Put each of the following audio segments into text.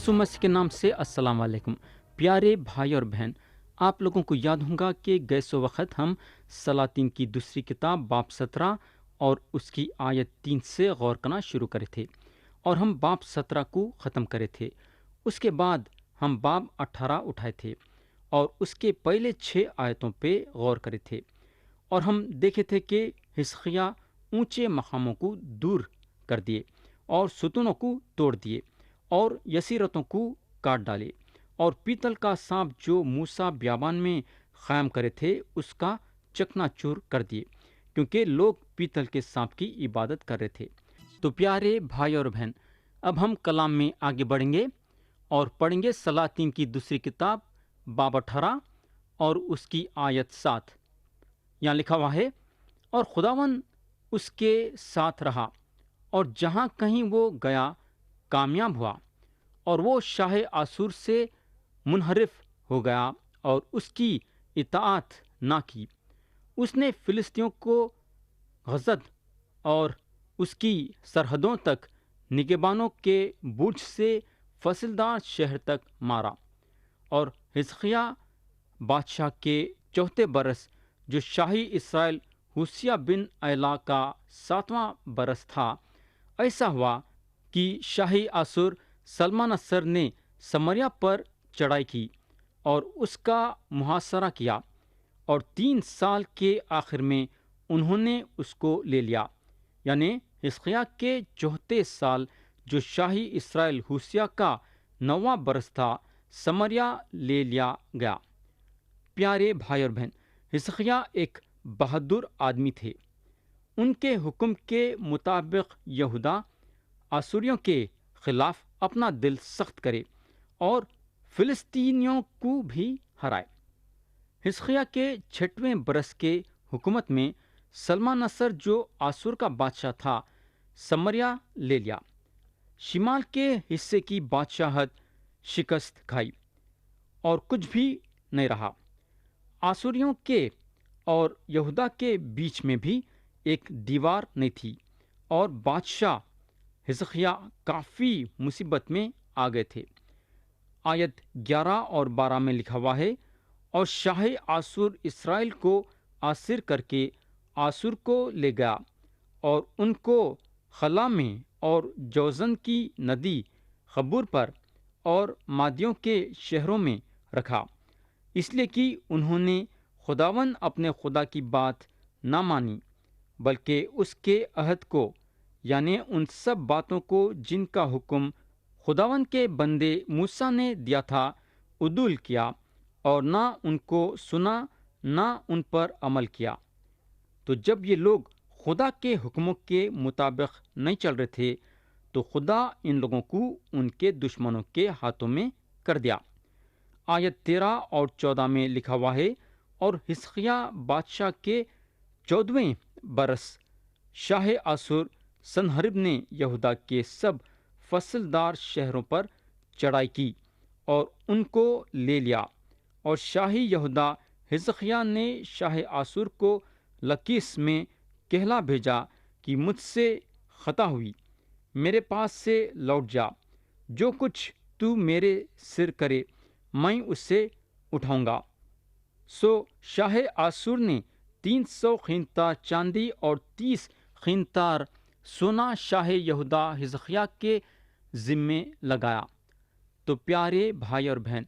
یسوع مسیح کے نام سے السلام علیکم پیارے بھائی اور بہن، آپ لوگوں کو یاد ہوگا کہ گئے سو وقت ہم سلاطین کی دوسری کتاب باب 17 اور اس کی آیت 3 سے غور کرنا شروع کرے تھے، اور ہم باب 17 کو ختم کرے تھے۔ اس کے بعد ہم باب 18 اٹھائے تھے اور اس کے پہلے 6 آیتوں پہ غور کرے تھے، اور ہم دیکھے تھے کہ حزقیہ اونچے مقاموں کو دور کر دیے اور ستونوں کو توڑ دیے اور یسیرتوں کو کاٹ ڈالے، اور پیتل کا سانپ جو موسیٰ بیابان میں قائم کرے تھے اس کا چکنا چور کر دیے، کیونکہ لوگ پیتل کے سانپ کی عبادت کر رہے تھے۔ تو پیارے بھائی اور بہن، اب ہم کلام میں آگے بڑھیں گے اور پڑھیں گے سلاطین کی دوسری کتاب باب 18 اور اس کی آیت 7۔ یہاں لکھا ہوا ہے، اور خداوند اس کے ساتھ رہا، اور جہاں کہیں وہ گیا کامیاب ہوا، اور وہ شاہ آسور سے منحرف ہو گیا اور اس کی اطاعت نہ کی۔ اس نے فلسطینیوں کو غزت اور اس کی سرحدوں تک نگہبانوں کے برج سے فصلدار شہر تک مارا۔ اور حزقیہ بادشاہ کے چوتھے برس، جو شاہی اسرائیل ہوشیہ بن ایلا کا 7واں برس تھا، ایسا ہوا کہ شاہی آسور سلمانصر نے سمریا پر چڑھائی کی اور اس کا محاصرہ کیا، اور 3 سال کے آخر میں انہوں نے اس کو لے لیا، یعنی حزقیہ کے چوتھے سال، جو شاہی اسرائیل ہوشیہ کا 9واں برس تھا، سمریا لے لیا گیا۔ پیارے بھائی اور بہن، حزقیہ ایک بہادر آدمی تھے۔ ان کے حکم کے مطابق یہودا آسوریوں کے خلاف اپنا دل سخت کرے اور فلسطینیوں کو بھی ہرائے۔ حزقیہ کے 6ویں برس کے حکومت میں سلمانصر، جو آسور کا بادشاہ تھا، سمریا لے لیا۔ شمال کے حصے کی بادشاہت شکست کھائی اور کچھ بھی نہیں رہا۔ آسوریوں کے اور یہودا کے بیچ میں بھی ایک دیوار نہیں تھی، اور بادشاہ حزقیہ کافی مصیبت میں آ گئے تھے۔ آیت 11 اور 12 میں لکھا ہوا ہے، اور شاہ آسور اسرائیل کو آسر کر کے آسور کو لے گیا اور ان کو خلا میں اور جوزن کی ندی خبور پر اور مادیوں کے شہروں میں رکھا، اس لیے کہ انہوں نے خداوند اپنے خدا کی بات نہ مانی، بلکہ اس کے عہد کو، یعنی ان سب باتوں کو جن کا حکم خداوند کے بندے موسیٰ نے دیا تھا، عدول کیا، اور نہ ان کو سنا نہ ان پر عمل کیا۔ تو جب یہ لوگ خدا کے حکموں کے مطابق نہیں چل رہے تھے، تو خدا ان لوگوں کو ان کے دشمنوں کے ہاتھوں میں کر دیا۔ آیت 13 اور 14 میں لکھا ہوا ہے، اور حزقیہ بادشاہ کے 14ویں برس شاہ آسور سنہرب نے یہودا کے سب فصلدار شہروں پر چڑھائی کی اور ان کو لے لیا، اور شاہی یہودا حزقیہ نے شاہ آسور کو لکیس میں کہلا بھیجا کہ مجھ سے خطا ہوئی، میرے پاس سے لوٹ جا، جو کچھ تو میرے سر کرے میں اس سے اٹھاؤں گا۔ سو شاہ آسور نے 300 قیمتار چاندی اور 30 قیمتار سونا شاہ یہودا حزقیہ کے ذمے لگایا۔ تو پیارے بھائی اور بہن،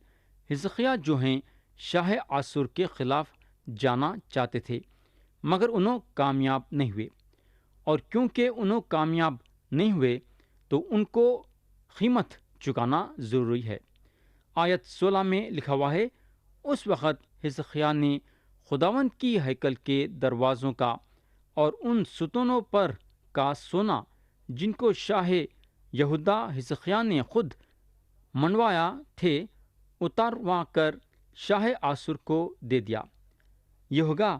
حزقیہ جو ہیں شاہ آسور کے خلاف جانا چاہتے تھے، مگر انہوں کامیاب نہیں ہوئے، اور کیونکہ انہوں کامیاب نہیں ہوئے تو ان کو قیمت چکانا ضروری ہے۔ آیت 16 میں لکھا ہوا ہے، اس وقت حزقیہ نے خداوند کی ہیکل کے دروازوں کا اور ان ستونوں پر کا سونا، جن کو شاہ یہودا حزقیہ نے خود منوایا تھے، اتاروا کر شاہ آسور کو دے دیا۔ یہ ہوگا۔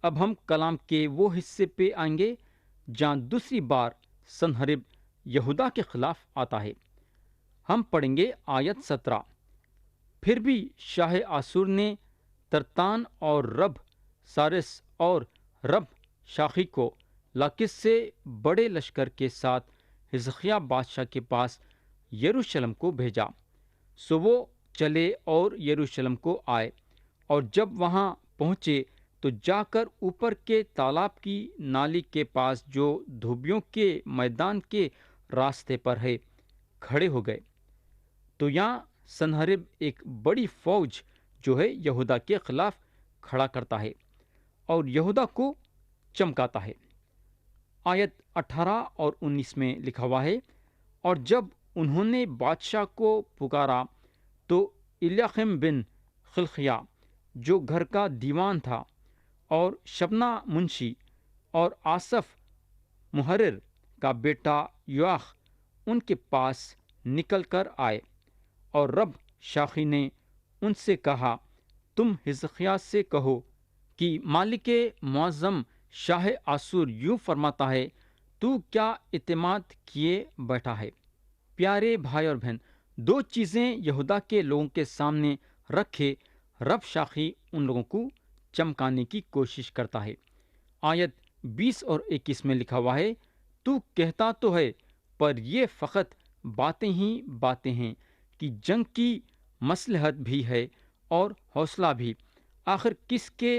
اب ہم کلام کے وہ حصے پہ آئیں گے جہاں دوسری بار سنہرب یہودا کے خلاف آتا ہے۔ ہم پڑھیں گے آیت 17۔ پھر بھی شاہ آسور نے ترتان اور رب سارس اور رب شاخی کو لاکس سے بڑے لشکر کے ساتھ حزقیہ بادشاہ کے پاس یروشلم کو بھیجا، سو وہ چلے اور یروشلم کو آئے، اور جب وہاں پہنچے تو جا کر اوپر کے تالاب کی نالی کے پاس جو دھوبیوں کے میدان کے راستے پر ہے کھڑے ہو گئے۔ تو یہاں سنہرب ایک بڑی فوج جو ہے یہودا کے خلاف کھڑا کرتا ہے اور یہودا کو چمکاتا ہے۔ آیت 18 اور 19 میں لکھا ہوا ہے، اور جب انہوں نے بادشاہ کو پکارا تو الیاقیم بن خلقیہ جو گھر کا دیوان تھا، اور شبنا منشی، اور آصف محرر کا بیٹا یواخ ان کے پاس نکل کر آئے، اور رب شاخی نے ان سے کہا، تم حزقیہ سے کہو کہ مالک معظم شاہ آسور یوں فرماتا ہے، تو کیا اعتماد کیے بیٹھا ہے؟ پیارے بھائی اور بہن، دو چیزیں یہودا کے لوگوں کے سامنے رکھے رب شاخی ان لوگوں کو چمکانے کی کوشش کرتا ہے۔ آیت 20 اور 21 میں لکھا ہوا ہے، تو کہتا تو ہے پر یہ فقط باتیں ہی باتیں ہیں کہ جنگ کی مصلحت بھی ہے اور حوصلہ بھی، آخر کس کے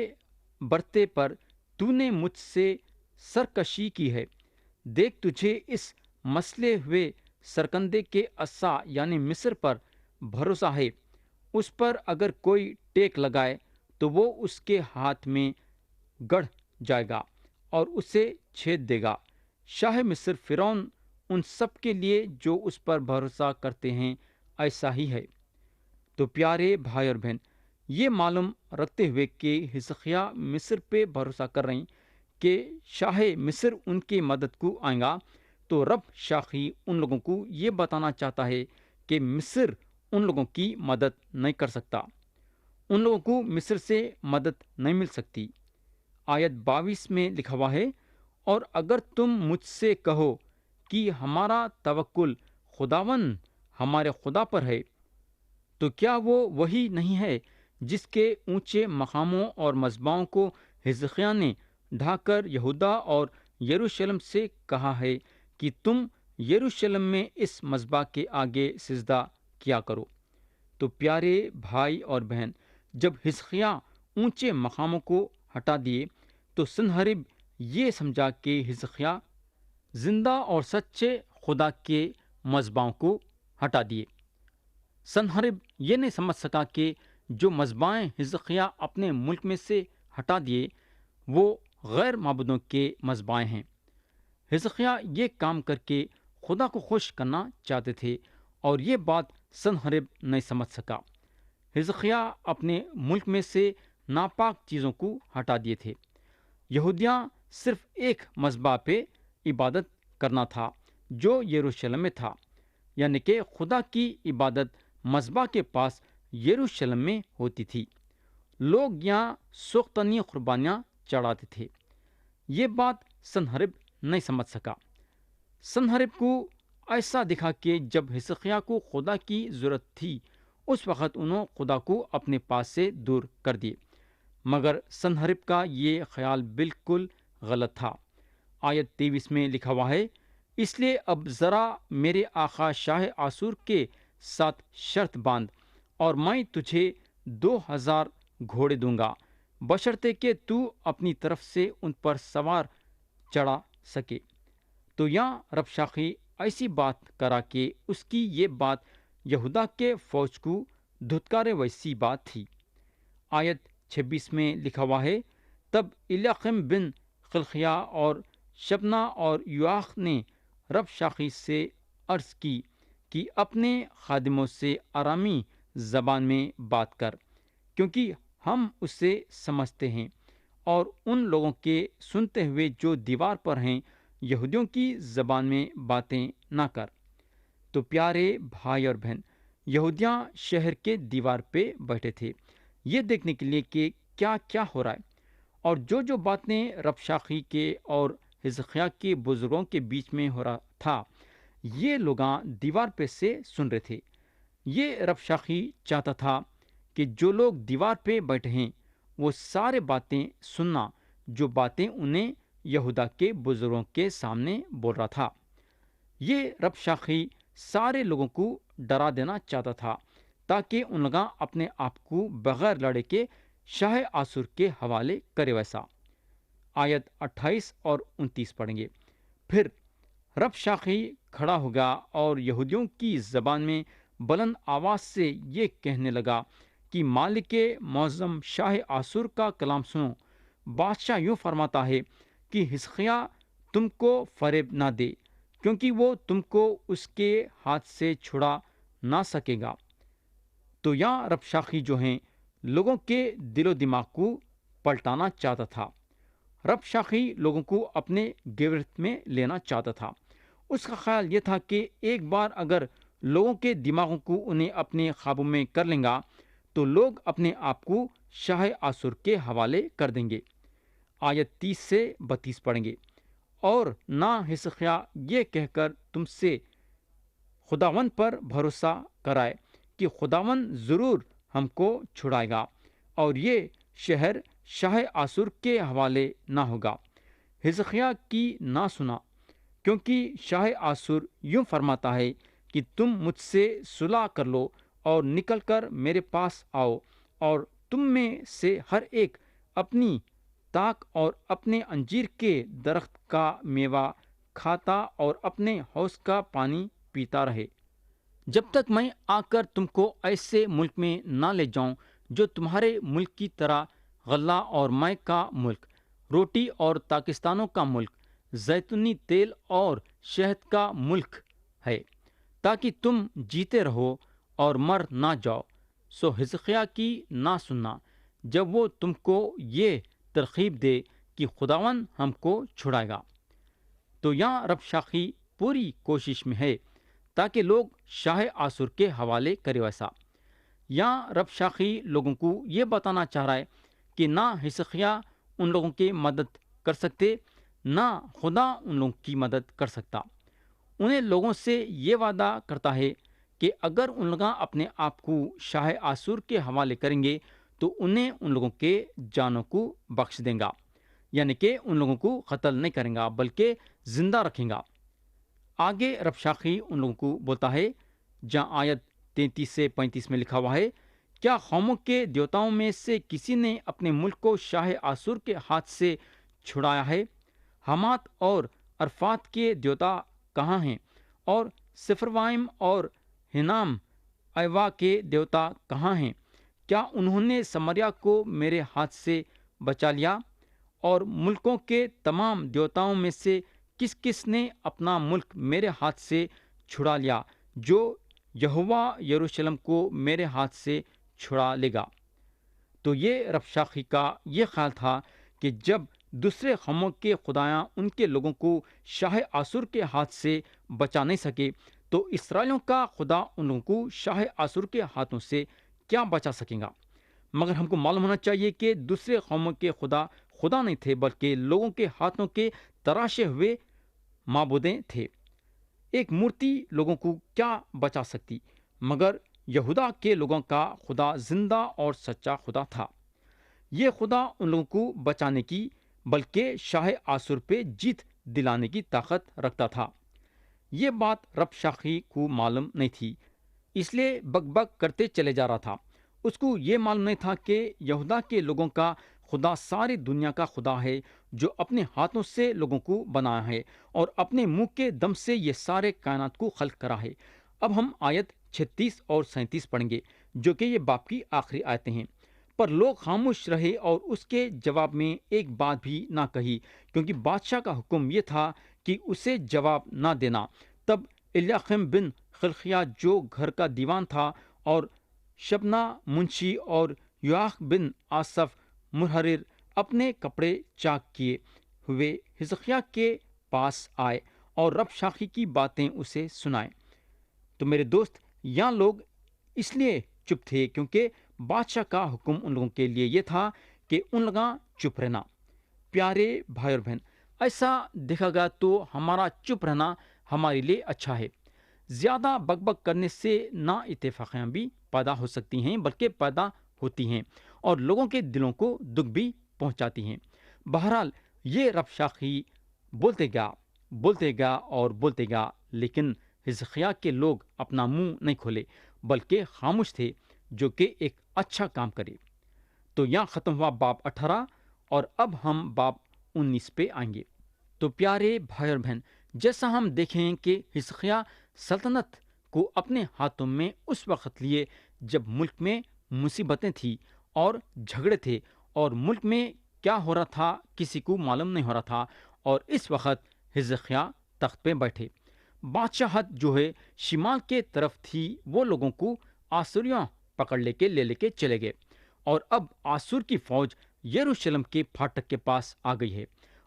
برتے پر تو نے مجھ سے سرکشی کی ہے؟ دیکھ، تجھے اس مسلے ہوئے سرکندے کے عصا یعنی مصر پر بھروسہ ہے، اس پر اگر کوئی ٹیک لگائے تو وہ اس کے ہاتھ میں گڑھ جائے گا اور اسے چھید دے گا۔ شاہ مصر فرعون ان سب کے لیے جو اس پر بھروسہ کرتے ہیں ایسا ہی ہے۔ تو پیارے بھائی اور بہن، یہ معلوم رکھتے ہوئے کہ حزقیہ مصر پہ بھروسہ کر رہے ہیں کہ شاہ مصر ان کی مدد کو آئے گا، تو رب شاخی ان لوگوں کو یہ بتانا چاہتا ہے کہ مصر ان لوگوں کی مدد نہیں کر سکتا، ان لوگوں کو مصر سے مدد نہیں مل سکتی۔ آیت 22 میں لکھا ہوا ہے، اور اگر تم مجھ سے کہو کہ ہمارا توکل خداوند ہمارے خدا پر ہے، تو کیا وہ وہی نہیں ہے جس کے اونچے مقاموں اور مذبحوں کو حزقیہ نے ڈھا کر یہودا اور یروشلم سے کہا ہے کہ تم یروشلم میں اس مذبح کے آگے سجدہ کیا کرو؟ تو پیارے بھائی اور بہن، جب حزقیہ اونچے مقاموں کو ہٹا دیے تو سنہرب یہ سمجھا کہ حزقیہ زندہ اور سچے خدا کے مذبحوں کو ہٹا دیے۔ سنہرب یہ نہیں سمجھ سکا کہ جو مذبحیں حزقیہ اپنے ملک میں سے ہٹا دیے وہ غیر معبودوں کے مذبحیں ہیں۔ حزقیہ یہ کام کر کے خدا کو خوش کرنا چاہتے تھے، اور یہ بات سنہرب نہیں سمجھ سکا۔ حزقیہ اپنے ملک میں سے ناپاک چیزوں کو ہٹا دیے تھے۔ یہودیاں صرف ایک مذبح پہ عبادت کرنا تھا جو یروشلم میں تھا، یعنی کہ خدا کی عبادت مذبح کے پاس یروشلم میں ہوتی تھی۔ لوگ یہاں سوختنی قربانیاں چڑھاتے تھے۔ یہ بات سنہرب نہیں سمجھ سکا۔ سنہرب کو ایسا دکھا کہ جب حزقیہ کو خدا کی ضرورت تھی اس وقت انہوں خدا کو اپنے پاس سے دور کر دیے، مگر سنہرب کا یہ خیال بالکل غلط تھا۔ آیت 23 میں لکھا ہوا ہے، اس لیے اب ذرا میرے آقا شاہ آسور کے ساتھ شرط باندھ، اور میں تجھے 2000 گھوڑے دوں گا، بشرطے کہ تو اپنی طرف سے ان پر سوار چڑھا سکے۔ تو یہاں رب شاخی ایسی بات کرا کہ اس کی یہ بات یہودا کے فوج کو دھتکارے ویسی بات تھی۔ آیت 26 میں لکھا ہوا ہے، تب الیاقیم بن خلقیہ اور شبنا اور یواخ نے رب شاخی سے عرض کی کہ اپنے خادموں سے آرامی زبان میں بات کر، کیونکہ ہم اسے سمجھتے ہیں، اور ان لوگوں کے سنتے ہوئے جو دیوار پر ہیں یہودیوں کی زبان میں باتیں نہ کر۔ تو پیارے بھائی اور بہن، یہودیاں شہر کے دیوار پہ بیٹھے تھے یہ دیکھنے کے لیے کہ کیا کیا ہو رہا ہے، اور جو باتیں رب شاخی کے اور حزقیہ کے بزرگوں کے بیچ میں ہو رہا تھا یہ لوگاں دیوار پہ سے سن رہے تھے۔ یہ رب شاخی چاہتا تھا کہ جو لوگ دیوار پہ بیٹھے ہیں وہ سارے باتیں سننا جو باتیں انہیں یہودا کے بزرگوں کے سامنے بول رہا تھا۔ یہ رب شاخی سارے لوگوں کو ڈرا دینا چاہتا تھا تاکہ ان لوگاں اپنے آپ کو بغیر لڑے کے شاہ آسور کے حوالے کرے ویسا۔ آیت 28 اور 29 پڑھیں گے۔ پھر رب شاخی کھڑا ہوگا اور یہودیوں کی زبان میں بلند آواز سے یہ کہنے لگا کہ مالک معظم شاہ آسور کا کلام سنو۔ بادشاہ یوں فرماتا ہے کہ حزقیہ تم کو فریب نہ دے، کیونکہ وہ تم کو اس کے ہاتھ سے چھڑا نہ سکے گا۔ تو یہاں رب شاخی جو ہیں لوگوں کے دل و دماغ کو پلٹانا چاہتا تھا۔ رب شاخی لوگوں کو اپنے گرفت میں لینا چاہتا تھا۔ اس کا خیال یہ تھا کہ ایک بار اگر لوگوں کے دماغوں کو انہیں اپنے قابو میں کر لیں گا تو لوگ اپنے آپ کو شاہ آسور کے حوالے کر دیں گے۔ آیت 30 سے 32 پڑھیں گے۔ اور نہ حزقیہ یہ کہہ کر تم سے خداوند پر بھروسہ کرائے کہ خداوند ضرور ہم کو چھڑائے گا اور یہ شہر شاہ آسور کے حوالے نہ ہوگا۔ حزقیہ کی نہ سنا، کیونکہ شاہ آسور یوں فرماتا ہے کہ تم مجھ سے صلح کر لو اور نکل کر میرے پاس آؤ، اور تم میں سے ہر ایک اپنی تاک اور اپنے انجیر کے درخت کا میوہ کھاتا اور اپنے حوض کا پانی پیتا رہے، جب تک میں آ کر تم کو ایسے ملک میں نہ لے جاؤں جو تمہارے ملک کی طرح غلہ اور مے کا ملک، روٹی اور پاکستانوں کا ملک، زیتونی تیل اور شہد کا ملک ہے، تاکہ تم جیتے رہو اور مر نہ جاؤ۔ سو حزقیہ کی نہ سننا جب وہ تم کو یہ ترغیب دے کہ خداوند ہم کو چھڑائے گا۔ تو یہاں رب شاخی پوری کوشش میں ہے تاکہ لوگ شاہ آسور کے حوالے کرے ویسا۔ یہاں رب شاخی لوگوں کو یہ بتانا چاہ رہا ہے کہ نہ حزقیہ ان لوگوں کی مدد کر سکتے، نہ خدا ان لوگوں کی مدد کر سکتا۔ انہیں لوگوں سے یہ وعدہ کرتا ہے کہ اگر ان لوگ اپنے آپ کو شاہ آسور کے حوالے کریں گے تو انہیں ان لوگوں کے جانوں کو بخش دیں گا، یعنی کہ ان لوگوں کو قتل نہیں کریں گا بلکہ زندہ رکھیں گا۔ آگے رب شاخی ان لوگوں کو بولتا ہے جہاں آیت 33 سے 35 میں لکھا ہوا ہے، کیا قوموں کے دیوتاؤں میں سے کسی نے اپنے ملک کو شاہ آسور کے ہاتھ سے چھڑایا ہے؟ حمات اور عرفات کے دیوتا کہاں ہیں؟ اور سفروائم اور ہنام ایوا کے دیوتا کہاں ہیں؟ کیا انہوں نے سمریا کو میرے ہاتھ سے بچا لیا؟ اور ملکوں کے تمام دیوتاؤں میں سے کس کس نے اپنا ملک میرے ہاتھ سے چھڑا لیا جو یہوہ یروشلم کو میرے ہاتھ سے چھڑا لے گا؟ تو یہ رب شاخی کا یہ خیال تھا کہ جب دوسرے قوموں کے خدایاں ان کے لوگوں کو شاہ آسور کے ہاتھ سے بچا نہیں سکے تو اسرائیلیوں کا خدا ان لوگوں کو شاہ آسور کے ہاتھوں سے کیا بچا سکے گا؟ مگر ہم کو معلوم ہونا چاہیے کہ دوسرے قوموں کے خدا خدا نہیں تھے بلکہ لوگوں کے ہاتھوں کے تراشے ہوئے معبودیں تھے۔ ایک مورتی لوگوں کو کیا بچا سکتی؟ مگر یہودا کے لوگوں کا خدا زندہ اور سچا خدا تھا۔ یہ خدا ان لوگوں کو بچانے کی بلکہ شاہ آسور پہ جیت دلانے کی طاقت رکھتا تھا۔ یہ بات رب شاخی کو معلوم نہیں تھی، اس لیے بک بک کرتے چلے جا رہا تھا۔ اس کو یہ معلوم نہیں تھا کہ یہودا کے لوگوں کا خدا ساری دنیا کا خدا ہے جو اپنے ہاتھوں سے لوگوں کو بنایا ہے اور اپنے منہ کے دم سے یہ سارے کائنات کو خلق کرا ہے۔ اب ہم آیت 36 اور 37 پڑھیں گے جو کہ یہ باپ کی آخری آیتیں ہیں۔ پر لوگ خاموش رہے اور اس کے جواب میں ایک بات بھی نہ کہی، کیونکہ بادشاہ کا حکم یہ تھا کہ اسے جواب نہ دینا۔ تب الیاقیم بن خلقیہ جو گھر کا دیوان تھا اور شبنا منشی اور یواق بن آصف محرر اپنے کپڑے چاک کیے ہوئے حزقیہ کے پاس آئے اور رب شاخی کی باتیں اسے سنائے۔ تو میرے دوست، یہاں لوگ اس لیے چپ تھے کیونکہ بادشاہ کا حکم ان لوگوں کے لیے یہ تھا کہ ان لوگاں چپ رہنا۔ پیارے بھائی اور بہن، ایسا دیکھا گیا تو ہمارا چپ رہنا ہمارے لیے اچھا ہے۔ زیادہ بک بک کرنے سے نہ اتفاقیاں بھی پیدا ہو سکتی ہیں بلکہ پیدا ہوتی ہیں اور لوگوں کے دلوں کو دکھ بھی پہنچاتی ہیں۔ بہرحال یہ رب شاخی بولتے گا اور بولتے گا، لیکن حزقیہ کے لوگ اپنا منہ نہیں کھولے بلکہ خاموش تھے جو کہ ایک اچھا کام کرے۔ تو یہاں ختم ہوا باب 18 اور اب ہم باب 19 پہ آئیں گے۔ تو پیارے بھائی اور بہن، جیسا ہم دیکھیں کہ حزقیہ سلطنت کو اپنے ہاتھوں میں اس وقت لیے جب ملک میں مصیبتیں تھیں اور جھگڑے تھے، اور ملک میں کیا ہو رہا تھا کسی کو معلوم نہیں ہو رہا تھا، اور اس وقت حزقیہ تخت پہ بیٹھے۔ بادشاہت جو ہے شمال کے طرف تھی، وہ لوگوں کو آسوریوں پکڑ لے کے چلے گئے، اور اب آسور کی فوج یروشلم کے پھاٹک کے پاس آ گئی ہے،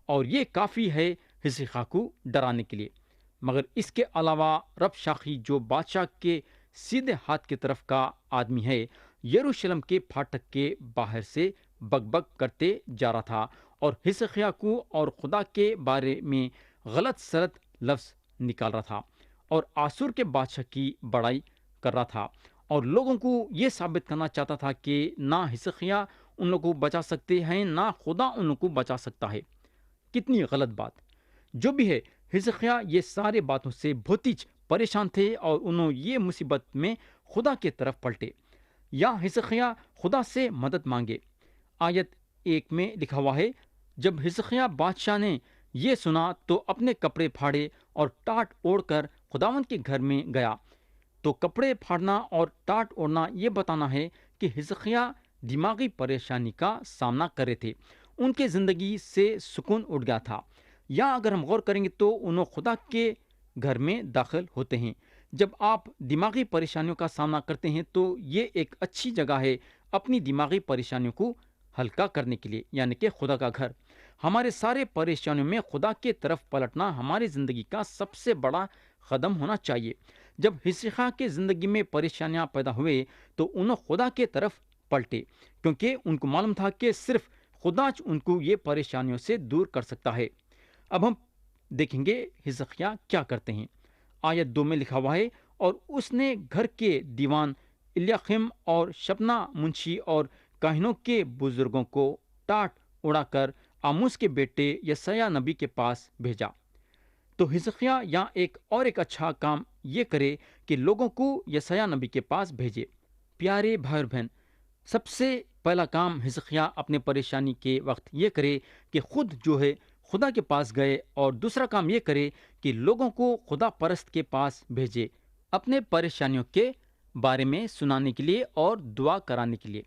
اور یہ کافی ہے حزقیہ کو ڈرانے کے لیے۔ مگر اس کے علاوہ رب شاخی جو بادشاہ کے سیدھے ہاتھ کی طرف کا آدمی ہے، یروشلم کے پھاٹک کے باہر سے بک بک کرتے جا رہا تھا، اور حزقیہ کو اور خدا کے بارے میں غلط سلط لفظ نکال رہا تھا، اور آسور کے بادشاہ کی بڑائی کر رہا تھا، اور لوگوں کو یہ ثابت کرنا چاہتا تھا کہ نہ حزقیہ ان لوگوں کو بچا سکتے ہیں، نہ خدا ان لوگوں کو بچا سکتا ہے۔ کتنی غلط بات! جو بھی ہے، حزقیہ یہ سارے باتوں سے بہت ہی پریشان تھے، اور انہوں یہ مصیبت میں خدا کی طرف پلٹے، یا حزقیہ خدا سے مدد مانگے۔ آیت 1 میں لکھا ہوا ہے، جب حزقیہ بادشاہ نے یہ سنا تو اپنے کپڑے پھاڑے اور ٹاٹ اوڑھ کر خداوند کے گھر میں گیا۔ تو کپڑے پھاڑنا اور ٹاٹ اوڑھنا یہ بتانا ہے کہ حزقیہ دماغی پریشانی کا سامنا کر رہے تھے، ان کے زندگی سے سکون اٹھ گیا تھا۔ یا اگر ہم غور کریں گے تو انہوں خدا کے گھر میں داخل ہوتے ہیں۔ جب آپ دماغی پریشانیوں کا سامنا کرتے ہیں تو یہ ایک اچھی جگہ ہے اپنی دماغی پریشانیوں کو ہلکا کرنے کے لیے، یعنی کہ خدا کا گھر۔ ہمارے سارے پریشانیوں میں خدا کے طرف پلٹنا ہماری زندگی کا سب سے بڑا قدم ہونا چاہیے۔ جب حزقیہ کے زندگی میں پریشانیاں پیدا ہوئے تو انہوں خدا کے طرف پلٹے، کیونکہ ان کو معلوم تھا کہ صرف خدا ان کو یہ پریشانیوں سے دور کر سکتا ہے۔ اب ہم دیکھیں گے حزقیہ کیا کرتے ہیں۔ آیت 2 میں لکھا ہوا ہے، اور اس نے گھر کے دیوان الیاقیم اور شبنا منشی اور کاہنوں کے بزرگوں کو ٹاٹ اڑا کر آموس کے بیٹے یسایہ نبی کے پاس بھیجا۔ تو حزقیہ یہاں ایک اچھا کام یہ کرے کہ لوگوں کو یسایہ نبی کے پاس بھیجے۔ پیارے بھائی اور بہن، سب سے پہلا کام حزقیہ اپنے پریشانی کے وقت یہ کرے کہ خود جو ہے خدا کے پاس گئے، اور دوسرا کام یہ کرے کہ لوگوں کو خدا پرست کے پاس بھیجے اپنے پریشانیوں کے بارے میں سنانے کے لیے اور دعا کرانے کے لیے۔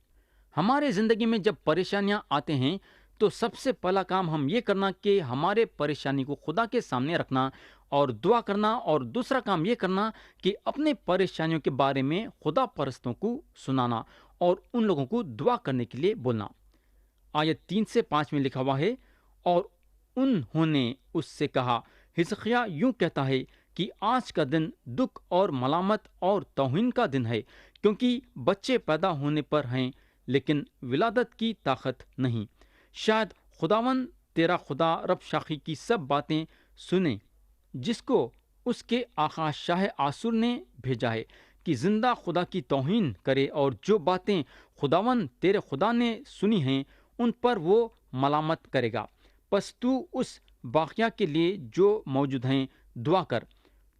ہمارے زندگی میں جب پریشانیاں آتے ہیں تو سب سے پہلا کام ہم یہ کرنا کہ ہمارے پریشانی کو خدا کے سامنے رکھنا اور دعا کرنا، اور دوسرا کام یہ کرنا کہ اپنے پریشانیوں کے بارے میں خدا پرستوں کو سنانا اور ان لوگوں کو دعا کرنے کے لیے بولنا۔ آیت 3 سے 5 میں لکھا ہوا ہے، اور انہوں نے اس سے کہا، حزقیہ یوں کہتا ہے کہ آج کا دن دکھ اور ملامت اور توہین کا دن ہے، کیونکہ بچے پیدا ہونے پر ہیں لیکن ولادت کی طاقت نہیں۔ شاید خداوند تیرا خدا رب شاخی کی سب باتیں سنے جس کو اس کے آقا شاہ آسور نے بھیجا ہے کہ زندہ خدا کی توہین کرے، اور جو باتیں خداوند تیرے خدا نے سنی ہیں ان پر وہ ملامت کرے گا۔ پس تو اس باقیہ کے لیے جو موجود ہیں دعا کر۔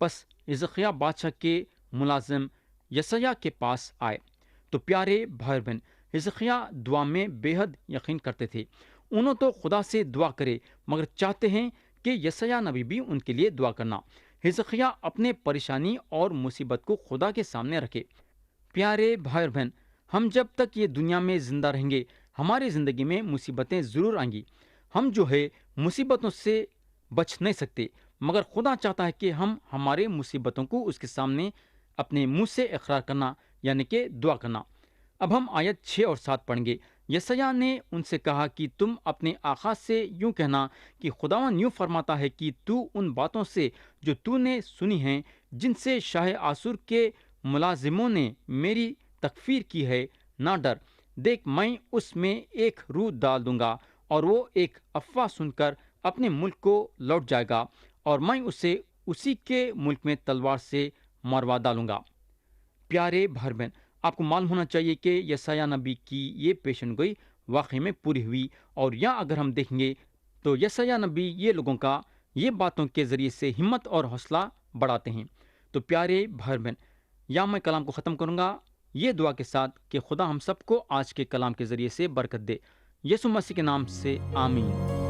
پس حزقیہ بادشاہ کے ملازم یسایہ کے پاس آئے۔ تو پیارے بھائی بہن، حزقیہ دعا میں بے حد یقین کرتے تھے۔ انہوں تو خدا سے دعا کرے، مگر چاہتے ہیں کہ یسایہ نبی بھی ان کے لیے دعا کرنا۔ حزقیہ اپنے پریشانی اور مصیبت کو خدا کے سامنے رکھے۔ پیارے بھائی بہن، ہم جب تک یہ دنیا میں زندہ رہیں گے ہماری زندگی میں مصیبتیں ضرور آئیں گی۔ ہم جو ہے مصیبتوں سے بچ نہیں سکتے، مگر خدا چاہتا ہے کہ ہم ہمارے مصیبتوں کو اس کے سامنے اپنے منہ سے اقرار کرنا، یعنی کہ دعا کرنا۔ اب ہم آیت 6 اور 7 پڑھیں گے۔ یسایہ نے ان سے کہا کہ تم اپنے آقا سے یوں کہنا کہ خداوند یوں فرماتا ہے کہ تو ان باتوں سے جو تو نے سنی ہیں، جن سے شاہ آسور کے ملازموں نے میری تکفیر کی ہے، نہ ڈر۔ دیکھ، میں اس میں ایک روح ڈال دوں گا، اور وہ ایک افواہ سن کر اپنے ملک کو لوٹ جائے گا، اور میں اسے اسی کے ملک میں تلوار سے مروا ڈالوں گا۔ پیارے بھائی بہن، آپ کو معلوم ہونا چاہیے کہ یسایہ نبی کی یہ پیشن گوئی واقعی میں پوری ہوئی، اور یہاں اگر ہم دیکھیں گے تو یسایہ نبی یہ لوگوں کا یہ باتوں کے ذریعے سے ہمت اور حوصلہ بڑھاتے ہیں۔ تو پیارے بھائی بہن، یا میں کلام کو ختم کروں گا یہ دعا کے ساتھ کہ خدا ہم سب کو آج کے کلام کے ذریعے سے برکت دے، یسوع مسیح کے نام سے آمین۔